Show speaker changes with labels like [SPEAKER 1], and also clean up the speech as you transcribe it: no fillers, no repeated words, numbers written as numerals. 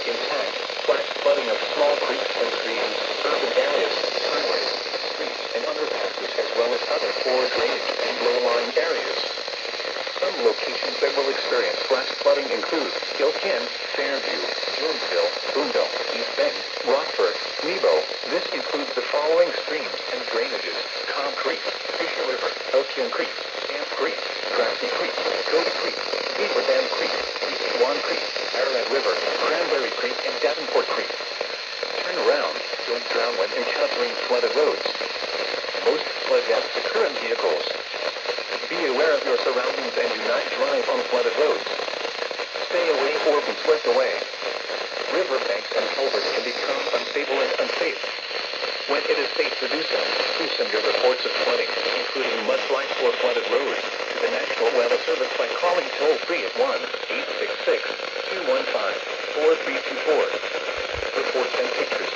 [SPEAKER 1] Intact, flash flooding of small creeks and streams, urban areas, highways, streets, and underpasses, as well as other poor drainage and low-lying areas. Some locations that will experience flash flooding include Gilpin, Fairview, Jonesville, Boonville, East Bend, Rockford, Nebo. This includes the following streams and drainages: Cobb Creek, Fisher River, Elkin Creek, Camp Creek, Crafty Creek, Cody Creek, Beaver Dam Creek, East Swan Creek, Arrowhead River, Cranberry Creek, and Davenport Creek. Turn around. Don't drown when encountering flooded roads. Most flood deaths occur in vehicles. Be aware of your surroundings and do not drive on flooded roads. Stay away or be swept away. Riverbanks and culverts can become unstable and unsafe. When it is safe to do so, please send your reports of flooding, including mudslides or flooded roads, to the National Weather Service by calling toll-free at 1-866-215-4324. Reports and pictures